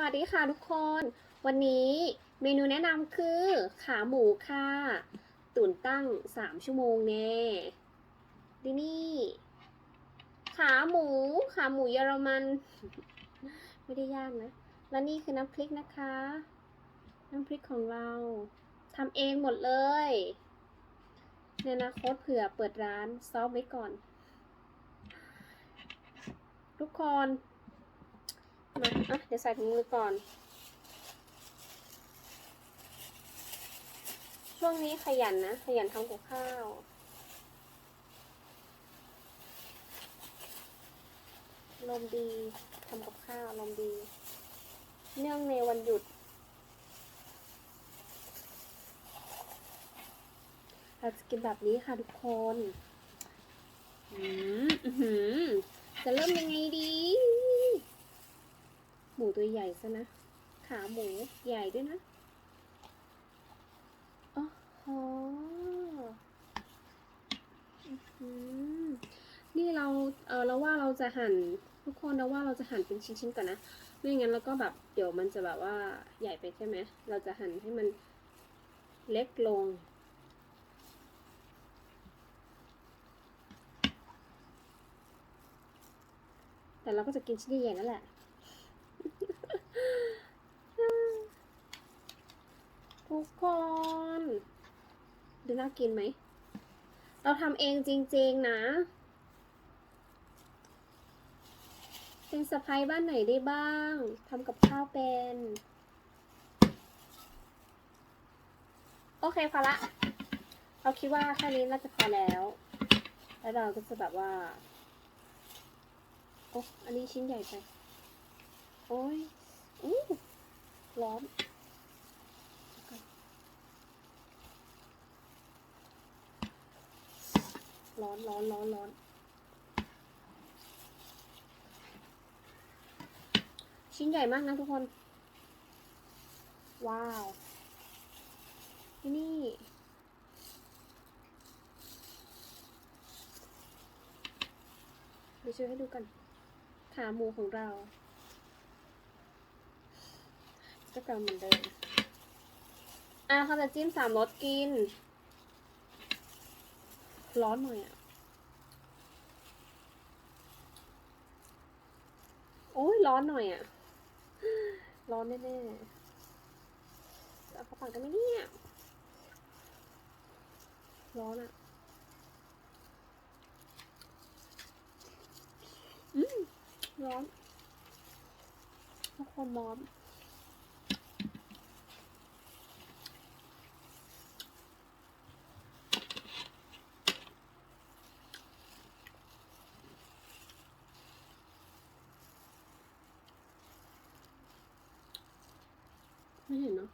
วัสดีค่ะทุกคน วันนี้เมนูแนะนำคือขาหมูค่ะ ตุ๋นตั้ง3 ชั่วโมงแน่ดินี่ขาหมูเยอรมัน ไม่ได้ยากนะ และนี่คือน้ำพริกนะคะ น้ำพริกของเราทำเองหมดเลยในอนาคตเผื่อเปิดร้านซอฟไว้ก่อน ทุกคนมาเดี๋ยวใส่ถุงมือก่อน ช่วงนี้ขยันนะขยันทำกับข้าวลมดีทำกับข้าวลมดีเนื่องในวันหยุดเราจะกินแบบนี้ค่ะทุกคนจะเริ่มยังไงดีหมูตัวใหญ่ซะนะขาหมูใหญ่ด้วยนะอ๋อนี่เราว่าเราจะหั่นทุกคนเราว่าเราจะหั่นเป็นชิ้นๆก่อนนะไม่งั้นเราก็แบบเดี๋ยวมันจะแบบว่าใหญ่ไปใช่ไหมเราจะหั่นให้มันเล็กลงแต่เราก็จะกินชิ้นใหญ่ๆนั่นแหละทุกคนดูน่ากินไหมเราทำเองจริงๆนะเป็นสะใภ้บ้านไหนได้บ้างทำกับข้าวเป็นโอเคพอละเราคิดว่าแค่นี้น่าจะพอแล้วเราก็จะแบบว่าโอ้อันนี้ชิ้นใหญ่ไปโอ้ยร้อนร้อนชิ้นใหญ่มากนะทุกคนว้าวนี่เดี๋ยวช่วยให้ดูกันขาหมูของเราก็จะเหมือนเดิมเขาจะจิ้ม3 รสกินร้อนหน่อยโอ้ยร้อนหน่อยร้อนแน่ๆเอาเข้าปากได้ไหมเนี่ยร้อนร้อนทุกคนร้อนไม่เห็นเนาะ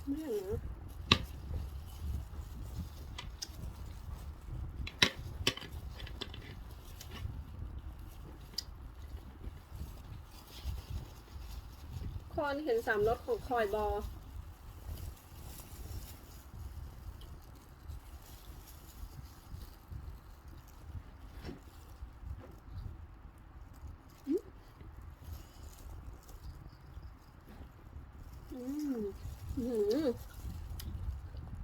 ไม่เห็นเนาะคอนเห็น3 รสของคอยบอ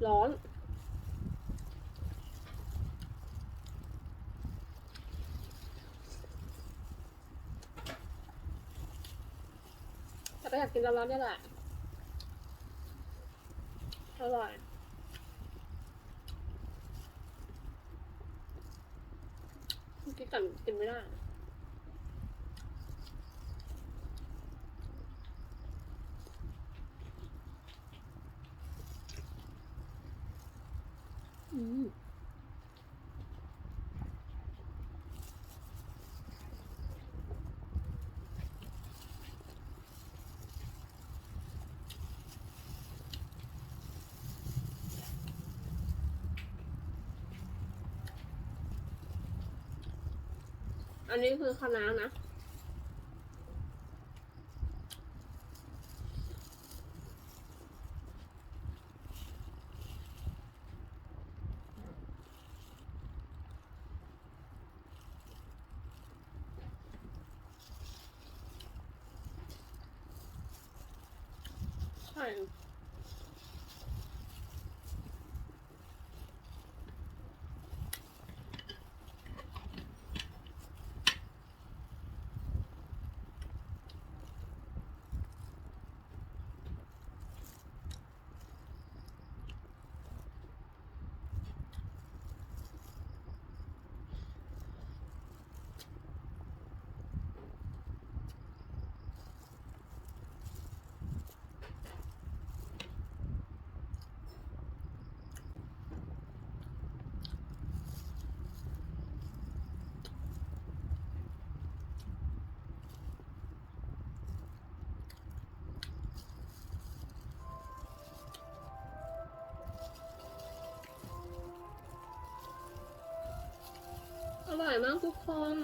ร้อนแต่ก็อยากกินร้อนๆนี่แหละอร่อยกินกันกินไม่ได้อันนี้คือคะน้านะ อยอร่อยมากทุกคน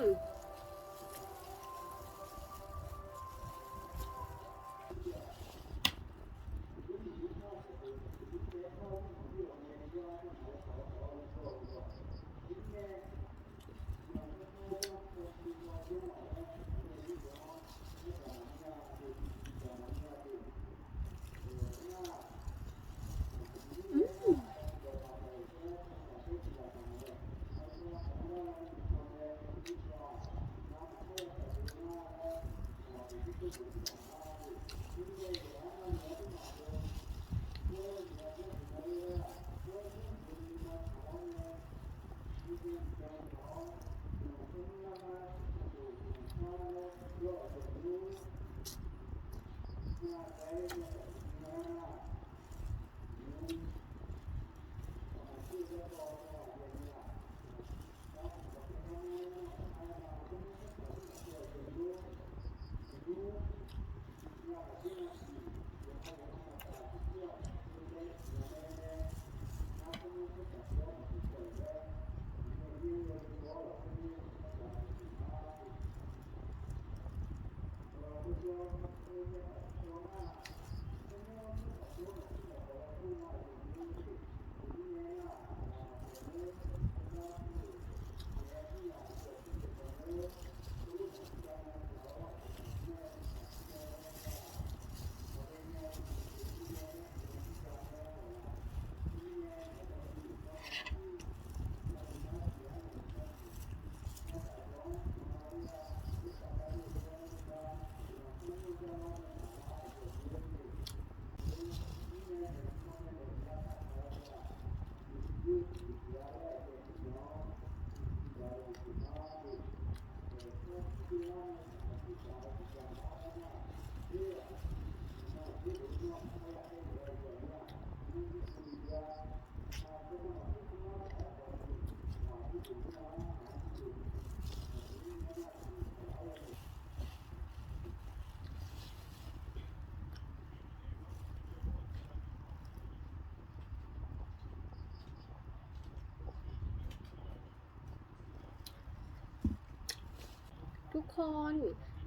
ทุกคน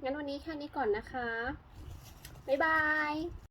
งั้นวันนี้แค่นี้ก่อนนะคะ บ๊ายบาย